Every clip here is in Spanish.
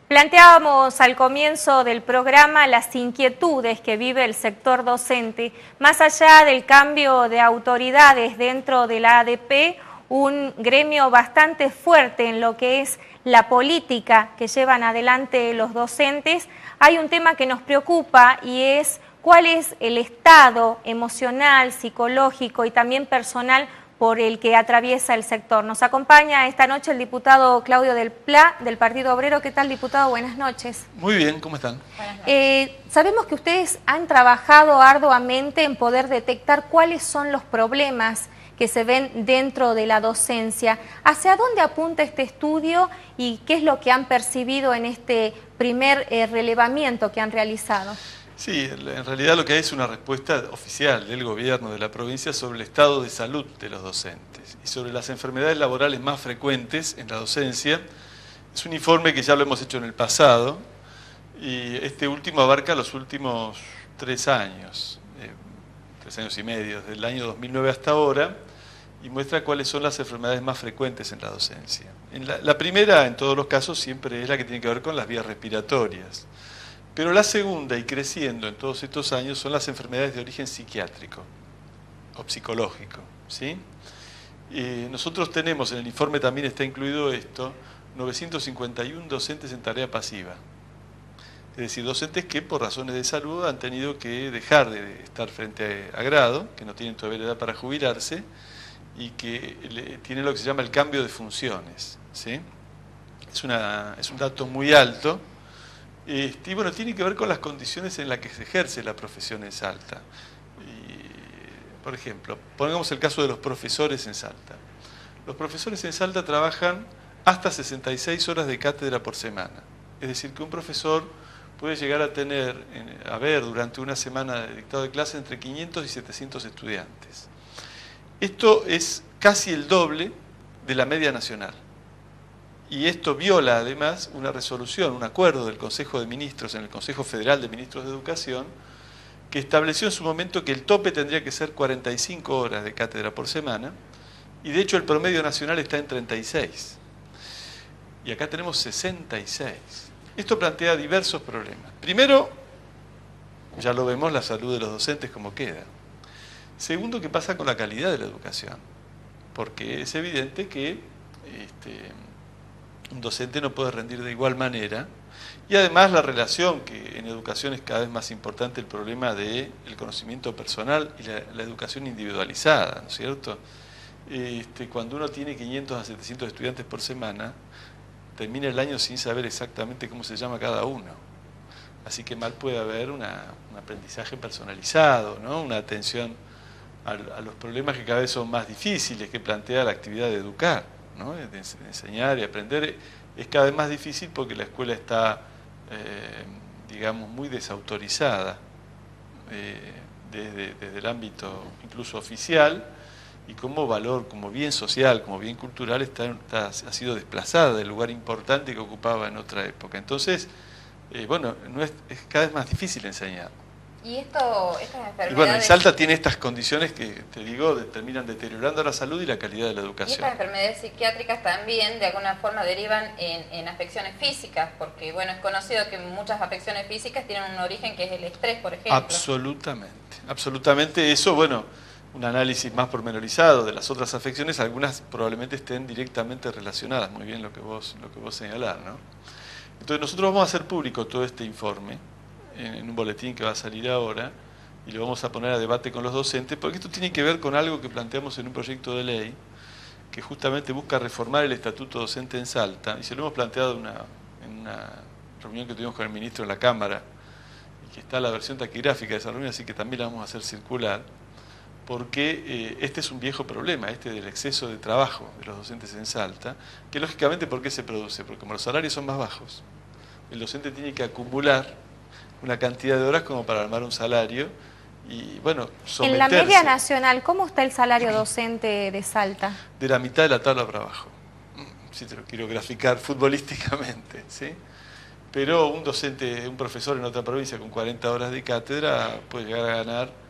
Planteábamos al comienzo del programa las inquietudes que vive el sector docente, más allá del cambio de autoridades dentro de la ADP, un gremio bastante fuerte en lo que es la política que llevan adelante los docentes. Hay un tema que nos preocupa y es cuál es el estado emocional, psicológico y también personal por el que atraviesa el sector. Nos acompaña esta noche el diputado Claudio del Pla, del Partido Obrero. ¿Qué tal, diputado? Buenas noches. Muy bien, ¿cómo están? Buenas noches. Sabemos que ustedes han trabajado arduamente en poder detectar cuáles son los problemas que se ven dentro de la docencia. ¿Hacia dónde apunta este estudio y qué es lo que han percibido en este primer relevamiento que han realizado? Sí, en realidad lo que hay es una respuesta oficial del gobierno de la provincia sobre el estado de salud de los docentes y sobre las enfermedades laborales más frecuentes en la docencia. Es un informe que ya lo hemos hecho en el pasado y este último abarca los últimos 3 años, 3 años y medio, desde el año 2009 hasta ahora, y muestra cuáles son las enfermedades más frecuentes en la docencia. La primera, en todos los casos, siempre es la que tiene que ver con las vías respiratorias. Pero la segunda, y creciendo en todos estos años, son las enfermedades de origen psiquiátrico o psicológico, ¿sí? Nosotros tenemos, en el informe también está incluido esto, 951 docentes en tarea pasiva. Es decir, docentes que por razones de salud han tenido que dejar de estar frente a grado, que no tienen todavía la edad para jubilarse, y que tienen lo que se llama el cambio de funciones, ¿sí? Es un dato muy alto. Y bueno, tiene que ver con las condiciones en las que se ejerce la profesión en Salta. Por ejemplo, pongamos el caso de los profesores en Salta. Los profesores en Salta trabajan hasta 66 horas de cátedra por semana. Es decir, que un profesor puede llegar a tener, durante una semana de dictado de clase, entre 500 y 700 estudiantes. Esto es casi el doble de la media nacional. Y esto viola además una resolución, un acuerdo del Consejo de Ministros en el Consejo Federal de Ministros de Educación, que estableció en su momento que el tope tendría que ser 45 horas de cátedra por semana, y de hecho el promedio nacional está en 36. Y acá tenemos 66. Esto plantea diversos problemas. Primero, ya lo vemos, la salud de los docentes como queda. Segundo, ¿qué pasa con la calidad de la educación? Porque es evidente que un docente no puede rendir de igual manera, y además la relación, que en educación es cada vez más importante, el problema del conocimiento personal y la educación individualizada, ¿no es cierto? Cuando uno tiene 500 a 700 estudiantes por semana, termina el año sin saber exactamente cómo se llama cada uno. Así que mal puede haber un aprendizaje personalizado, ¿no? Una atención a los problemas que cada vez son más difíciles que plantea la actividad de educar, ¿no? De enseñar y aprender es cada vez más difícil porque la escuela está, digamos, muy desautorizada desde el ámbito incluso oficial, y como valor, como bien social, como bien cultural, ha sido desplazada del lugar importante que ocupaba en otra época. Entonces, bueno, es cada vez más difícil enseñar. Y estas enfermedades... Y bueno, en Salta tiene estas condiciones que, te digo, terminan deteriorando la salud y la calidad de la educación. Y estas enfermedades psiquiátricas también, de alguna forma, derivan en afecciones físicas, porque, bueno, es conocido que muchas afecciones físicas tienen un origen que es el estrés, por ejemplo. Absolutamente, absolutamente. Eso, bueno, un análisis más pormenorizado de las otras afecciones, algunas probablemente estén directamente relacionadas, muy bien lo que vos señalás, ¿no? Entonces nosotros vamos a hacer público todo este informe en un boletín que va a salir ahora, y lo vamos a poner a debate con los docentes, porque esto tiene que ver con algo que planteamos en un proyecto de ley que justamente busca reformar el estatuto docente en Salta, y se lo hemos planteado en una reunión que tuvimos con el ministro en la Cámara, y que está la versión taquigráfica de esa reunión, así que también la vamos a hacer circular, porque este es un viejo problema, del exceso de trabajo de los docentes en Salta, que lógicamente, ¿por qué se produce? Porque como los salarios son más bajos, el docente tiene que acumular una cantidad de horas como para armar un salario y, bueno, someterse. En la media nacional, ¿cómo está el salario docente de Salta? De la mitad de la tabla para abajo, si te lo quiero graficar futbolísticamente, ¿sí? Pero un docente, un profesor en otra provincia con 40 horas de cátedra puede llegar a ganar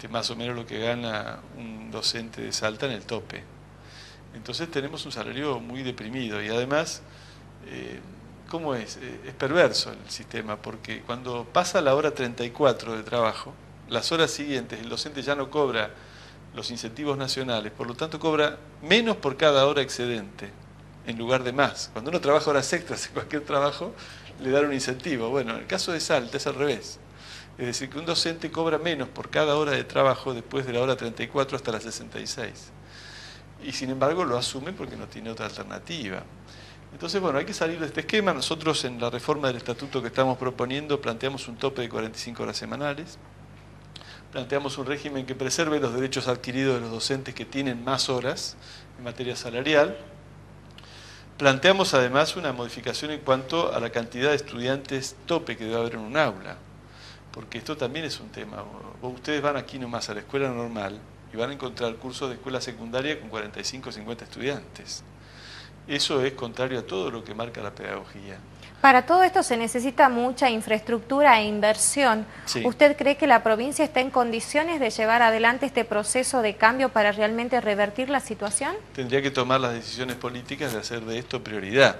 más o menos lo que gana un docente de Salta en el tope. Entonces tenemos un salario muy deprimido y además ¿cómo es? Es perverso el sistema, porque cuando pasa la hora 34 de trabajo, las horas siguientes el docente ya no cobra los incentivos nacionales, por lo tanto cobra menos por cada hora excedente, en lugar de más. Cuando uno trabaja horas extras en cualquier trabajo, le dan un incentivo. Bueno, en el caso de Salta es al revés. Es decir, que un docente cobra menos por cada hora de trabajo después de la hora 34 hasta las 66. Y sin embargo lo asume porque no tiene otra alternativa. Entonces, bueno, hay que salir de este esquema. Nosotros en la reforma del estatuto que estamos proponiendo planteamos un tope de 45 horas semanales. Planteamos un régimen que preserve los derechos adquiridos de los docentes que tienen más horas en materia salarial. Planteamos además una modificación en cuanto a la cantidad de estudiantes tope que debe haber en un aula, porque esto también es un tema. Ustedes van aquí nomás a la escuela normal y van a encontrar cursos de escuela secundaria con 45 o 50 estudiantes. Eso es contrario a todo lo que marca la pedagogía. Para todo esto se necesita mucha infraestructura e inversión. Sí. ¿Usted cree que la provincia está en condiciones de llevar adelante este proceso de cambio para realmente revertir la situación? Tendría que tomar las decisiones políticas de hacer de esto prioridad.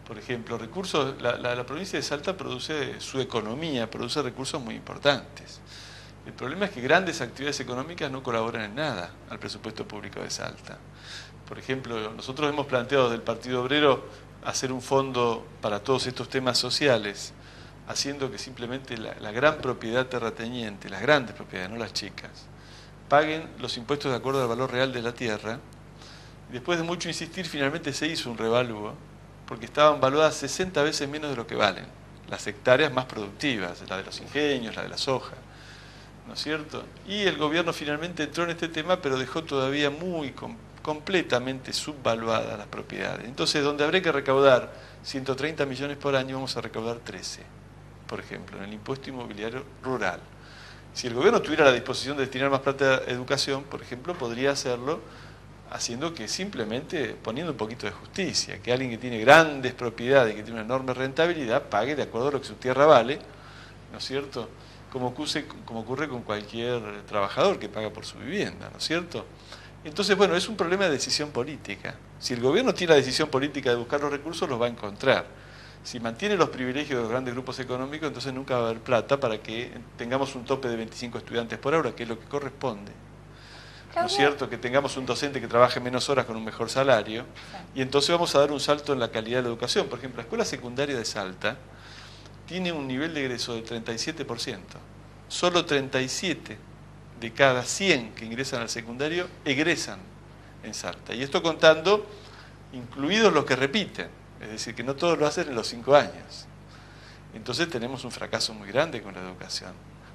Por ejemplo, recursos, la provincia de Salta produce su economía, produce recursos muy importantes. El problema es que grandes actividades económicas no colaboran en nada al presupuesto público de Salta. Por ejemplo, nosotros hemos planteado desde el Partido Obrero hacer un fondo para todos estos temas sociales, haciendo que simplemente la gran propiedad terrateniente, las grandes propiedades, no las chicas, paguen los impuestos de acuerdo al valor real de la tierra. Y después de mucho insistir, finalmente se hizo un revalúo, porque estaban valuadas 60 veces menos de lo que valen las hectáreas más productivas, la de los ingenios, la de la soja, ¿no es cierto? Y el gobierno finalmente entró en este tema, pero dejó todavía completamente subvaluadas las propiedades. Entonces, donde habría que recaudar 130 millones por año, vamos a recaudar 13, por ejemplo, en el impuesto inmobiliario rural. Si el gobierno tuviera la disposición de destinar más plata a educación, por ejemplo, podría hacerlo haciendo que simplemente poniendo un poquito de justicia, que alguien que tiene grandes propiedades, que tiene una enorme rentabilidad, pague de acuerdo a lo que su tierra vale, ¿no es cierto? Como ocurre con cualquier trabajador que paga por su vivienda, ¿no es cierto? Entonces, bueno, es un problema de decisión política. Si el gobierno tiene la decisión política de buscar los recursos, los va a encontrar. Si mantiene los privilegios de los grandes grupos económicos, entonces nunca va a haber plata para que tengamos un tope de 25 estudiantes por hora, que es lo que corresponde. ¿No es cierto? Que tengamos un docente que trabaje menos horas con un mejor salario, y entonces vamos a dar un salto en la calidad de la educación. Por ejemplo, la escuela secundaria de Salta tiene un nivel de egreso del 37%. Solo 37 de cada 100 que ingresan al secundario egresan en Salta. Y esto contando, incluidos los que repiten, es decir, que no todos lo hacen en los 5 años. Entonces tenemos un fracaso muy grande con la educación.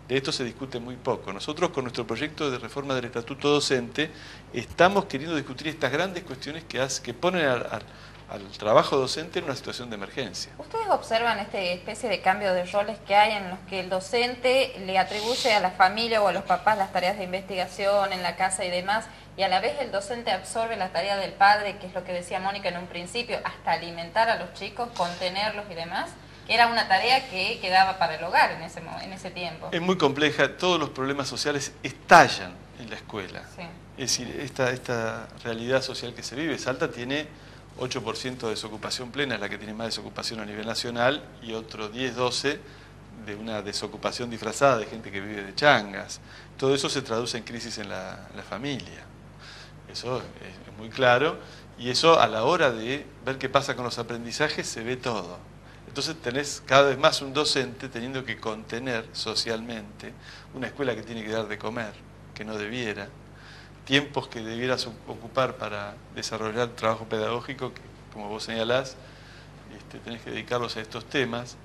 De esto se discute muy poco. Nosotros con nuestro proyecto de reforma del Estatuto Docente estamos queriendo discutir estas grandes cuestiones que ponen al trabajo docente en una situación de emergencia. ¿Ustedes observan esta especie de cambio de roles que hay en los que el docente le atribuye a la familia o a los papás las tareas de investigación en la casa y demás, y a la vez el docente absorbe la tarea del padre, que es lo que decía Mónica en un principio, hasta alimentar a los chicos, contenerlos y demás? Era una tarea que quedaba para el hogar en ese tiempo. Es muy compleja, todos los problemas sociales estallan en la escuela. Sí. Es decir, esta realidad social que se vive, Salta tiene 8% de desocupación plena, es la que tiene más desocupación a nivel nacional, y otro 10-12% de una desocupación disfrazada de gente que vive de changas. Todo eso se traduce en crisis en la familia. Eso es muy claro, y eso a la hora de ver qué pasa con los aprendizajes se ve todo. Entonces tenés cada vez más un docente teniendo que contener socialmente una escuela que tiene que dar de comer, que no debiera, tiempos que debieras ocupar para desarrollar trabajo pedagógico, que como vos señalás, tenés que dedicarlos a estos temas.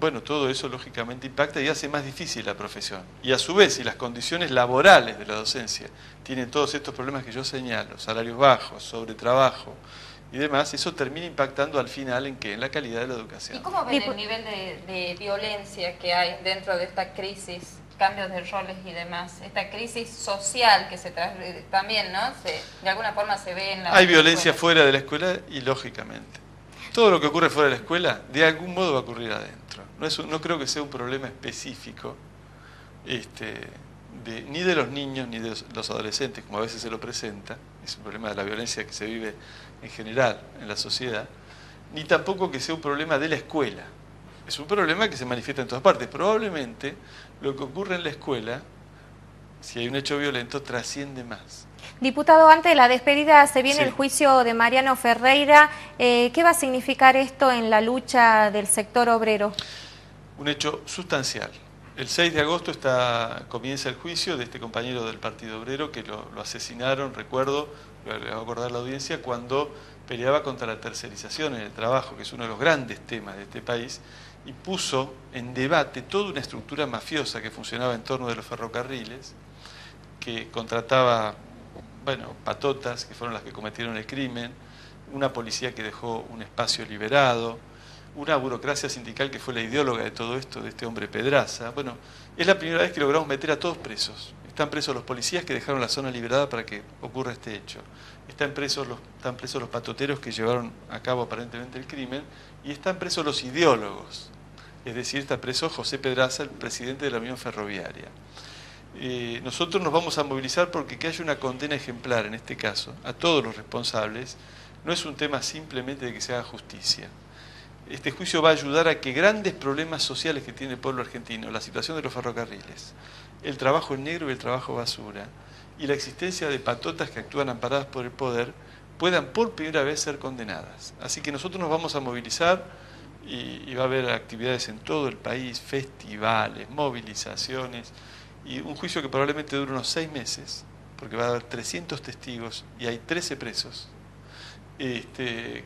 Bueno, todo eso lógicamente impacta y hace más difícil la profesión. Y a su vez, si las condiciones laborales de la docencia tienen todos estos problemas que yo señalo, salarios bajos, sobretrabajo y demás, eso termina impactando al final en ¿qué? En la calidad de la educación. ¿Y cómo ven el nivel de violencia que hay dentro de esta crisis, cambios de roles y demás? Esta crisis social que se también, ¿no? De alguna forma se ve en la... Hay violencia fuera de la escuela y lógicamente. Todo lo que ocurre fuera de la escuela, de algún modo va a ocurrir adentro. No creo que sea un problema específico ni de los niños ni de los adolescentes, como a veces se lo presenta. Es un problema de la violencia que se vive en general en la sociedad. ni tampoco que sea un problema de la escuela. Es un problema que se manifiesta en todas partes. Probablemente lo que ocurre en la escuela, si hay un hecho violento, trasciende más. Diputado, antes de la despedida se viene Sí. el juicio de Mariano Ferreira. ¿Qué va a significar esto en la lucha del sector obrero? Un hecho sustancial. El 6 de agosto comienza el juicio de este compañero del Partido Obrero que lo asesinaron, recuerdo, le va a acordar la audiencia, cuando peleaba contra la tercerización en el trabajo, que es uno de los grandes temas de este país, y puso en debate toda una estructura mafiosa que funcionaba en torno de los ferrocarriles, que contrataba, bueno, patotas, que fueron las que cometieron el crimen, una policía que dejó un espacio liberado, una burocracia sindical que fue la ideóloga de todo esto, de este hombre Pedraza. Bueno, es la primera vez que logramos meter a todos presos. Están presos los policías que dejaron la zona liberada para que ocurra este hecho. Están presos los patoteros que llevaron a cabo aparentemente el crimen, y están presos los ideólogos. Es decir, está preso José Pedraza, el presidente de la Unión Ferroviaria. Nosotros nos vamos a movilizar porque que haya una condena ejemplar, en este caso, a todos los responsables. No es un tema simplemente de que se haga justicia. Este juicio va a ayudar a que grandes problemas sociales que tiene el pueblo argentino, la situación de los ferrocarriles, el trabajo en negro y el trabajo basura, y la existencia de patotas que actúan amparadas por el poder, puedan por primera vez ser condenadas. Así que nosotros nos vamos a movilizar y va a haber actividades en todo el país, festivales, movilizaciones, y un juicio que probablemente dure unos 6 meses, porque va a haber 300 testigos y hay 13 presos.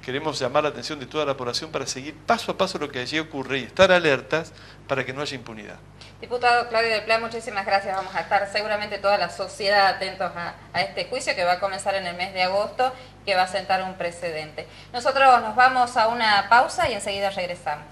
Queremos llamar la atención de toda la población para seguir paso a paso lo que allí ocurre y estar alertas para que no haya impunidad. Diputado Claudio Del Pla, muchísimas gracias. Vamos a estar seguramente toda la sociedad atentos a este juicio que va a comenzar en el mes de agosto, que va a sentar un precedente. Nosotros nos vamos a una pausa y enseguida regresamos.